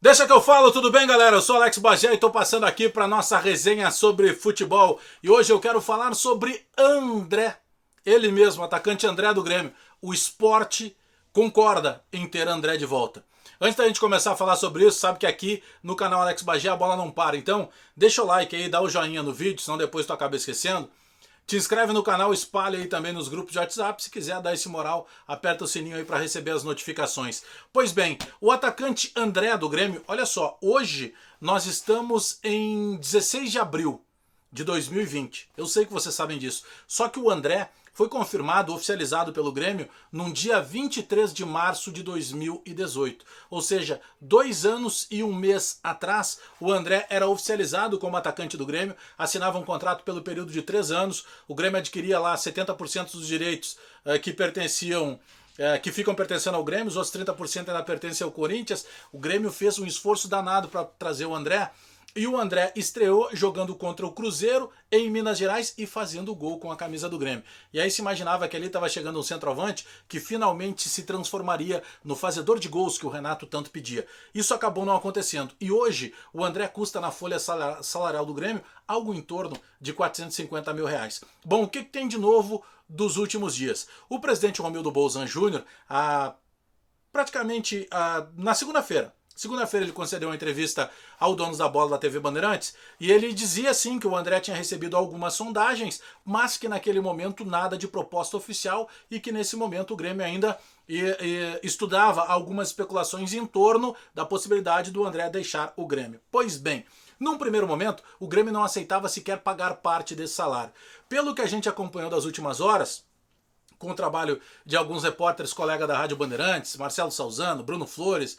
Deixa que eu falo, tudo bem, galera? Eu sou Alex Bagé e estou passando aqui para nossa resenha sobre futebol. E hoje eu quero falar sobre André, ele mesmo, atacante André do Grêmio. O Sport concorda em ter André de volta. Antes da gente começar a falar sobre isso, sabe que aqui no canal Alex Bagé a bola não para. Então, deixa o like aí, dá o joinha no vídeo, senão depois tu acaba esquecendo. Te inscreve no canal, espalha aí também nos grupos de WhatsApp. Se quiser dar esse moral, aperta o sininho aí para receber as notificações. Pois bem, o atacante André do Grêmio, olha só, hoje nós estamos em 16 de abril de 2020. Eu sei que vocês sabem disso. Só que o André foi confirmado, oficializado pelo Grêmio, num dia 23 de março de 2018. Ou seja, 2 anos e 1 mês atrás, o André era oficializado como atacante do Grêmio, assinava um contrato pelo período de 3 anos, o Grêmio adquiria lá 70% dos direitos que ficam pertencendo ao Grêmio, os outros 30% ainda pertencem ao Corinthians. O Grêmio fez um esforço danado para trazer o André, e o André estreou jogando contra o Cruzeiro em Minas Gerais e fazendo gol com a camisa do Grêmio. E aí se imaginava que ali estava chegando um centroavante que finalmente se transformaria no fazedor de gols que o Renato tanto pedia. Isso acabou não acontecendo. E hoje o André custa na folha salarial do Grêmio algo em torno de 450 mil reais. Bom, o que tem de novo dos últimos dias? O presidente Romildo Bolzan Júnior, praticamente na segunda-feira, ele concedeu uma entrevista ao Donos da Bola da TV Bandeirantes e ele dizia assim que o André tinha recebido algumas sondagens, mas que naquele momento nada de proposta oficial e que nesse momento o Grêmio ainda estudava algumas especulações em torno da possibilidade do André deixar o Grêmio. Pois bem, num primeiro momento o Grêmio não aceitava sequer pagar parte desse salário. Pelo que a gente acompanhou das últimas horas, com o trabalho de alguns repórteres, colega da Rádio Bandeirantes, Marcelo Salzano, Bruno Flores,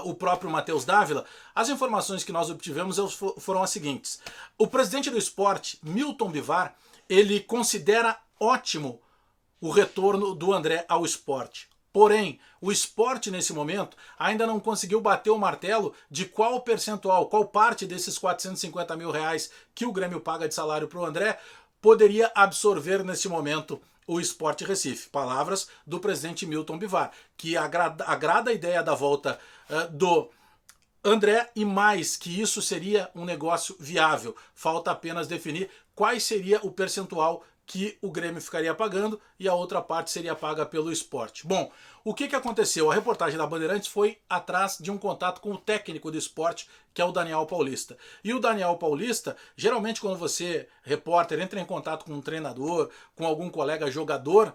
o próprio Matheus Dávila, as informações que nós obtivemos foram as seguintes. O presidente do Sport, Milton Bivar, ele considera ótimo o retorno do André ao Sport. Porém, o Sport nesse momento ainda não conseguiu bater o martelo de qual percentual, qual parte desses 450 mil reais que o Grêmio paga de salário para o André poderia absorver nesse momento o Sport Recife. Palavras do presidente Milton Bivar, que agrada a ideia da volta do André e mais que isso seria um negócio viável. Falta apenas definir qual seria o percentual que o Grêmio ficaria pagando e a outra parte seria paga pelo Sport. Bom, o que aconteceu? A reportagem da Bandeirantes foi atrás de um contato com o técnico do Sport, que é o Daniel Paulista. E o Daniel Paulista, geralmente quando você, repórter, entra em contato com um treinador, com algum colega jogador,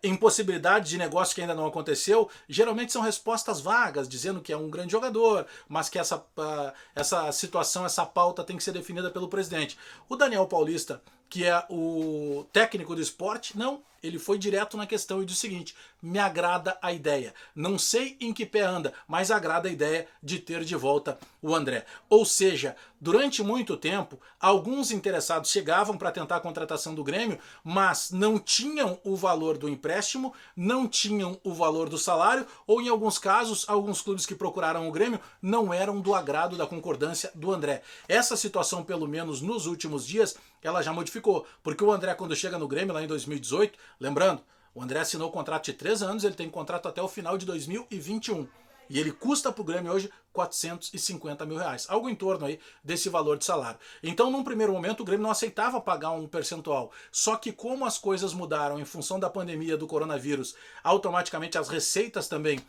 impossibilidade de negócio que ainda não aconteceu, geralmente são respostas vagas, dizendo que é um grande jogador, mas que essa situação, essa pauta tem que ser definida pelo presidente. O Daniel Paulista, que é o técnico do Sport, não, ele foi direto na questão e disse o seguinte: me agrada a ideia, não sei em que pé anda, mas agrada a ideia de ter de volta o André. Ou seja, durante muito tempo, alguns interessados chegavam para tentar a contratação do Grêmio, mas não tinham o valor do empréstimo, não tinham o valor do salário, ou em alguns casos, alguns clubes que procuraram o Grêmio não eram do agrado da concordância do André. Essa situação, pelo menos nos últimos dias, ela já modificou, porque o André, quando chega no Grêmio lá em 2018, lembrando, o André assinou um contrato de 3 anos, ele tem contrato até o final de 2021. E ele custa para o Grêmio hoje 450 mil reais, algo em torno aí desse valor de salário. Então, num primeiro momento, o Grêmio não aceitava pagar um percentual. Só que como as coisas mudaram em função da pandemia do coronavírus, automaticamente as receitas também,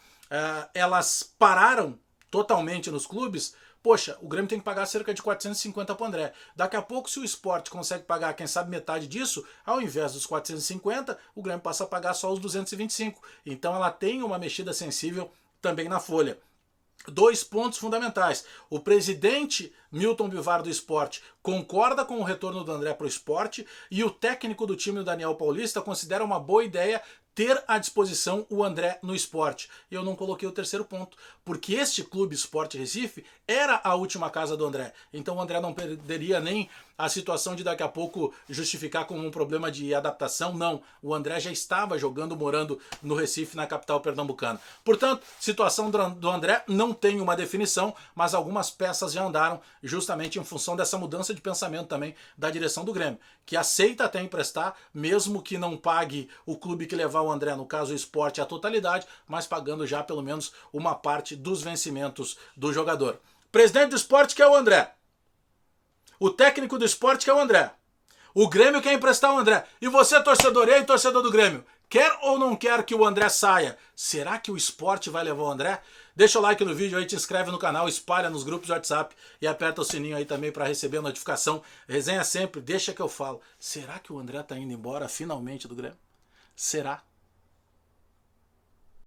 elas pararam totalmente nos clubes. Poxa, o Grêmio tem que pagar cerca de 450 para o André. Daqui a pouco, se o Sport consegue pagar, quem sabe, metade disso, ao invés dos 450, o Grêmio passa a pagar só os 225. Então ela tem uma mexida sensível também na folha. 2 pontos fundamentais. O presidente Milton Bivar do Sport concorda com o retorno do André para o Sport e o técnico do time, o Daniel Paulista, considera uma boa ideia ter à disposição o André no Sport. E eu não coloquei o terceiro ponto, porque este clube Sport Recife era a última casa do André. Então o André não perderia nem a situação de daqui a pouco justificar como um problema de adaptação. Não, o André já estava jogando, morando no Recife, na capital pernambucana. Portanto, situação do André não tem uma definição, mas algumas peças já andaram justamente em função dessa mudança de pensamento também da direção do Grêmio, que aceita até emprestar, mesmo que não pague o clube que levar continuar o André, no caso o Sport, a totalidade, mas pagando já pelo menos uma parte dos vencimentos do jogador. Presidente do Sport quer o André. O técnico do Sport quer o André. O Grêmio quer emprestar o André. E você, torcedor, e aí, torcedor do Grêmio, quer ou não quer que o André saia? Será que o Sport vai levar o André? Deixa o like no vídeo aí, te inscreve no canal, espalha nos grupos de WhatsApp e aperta o sininho aí também para receber a notificação. Resenha sempre, deixa que eu falo. Será que o André tá indo embora finalmente do Grêmio? Será?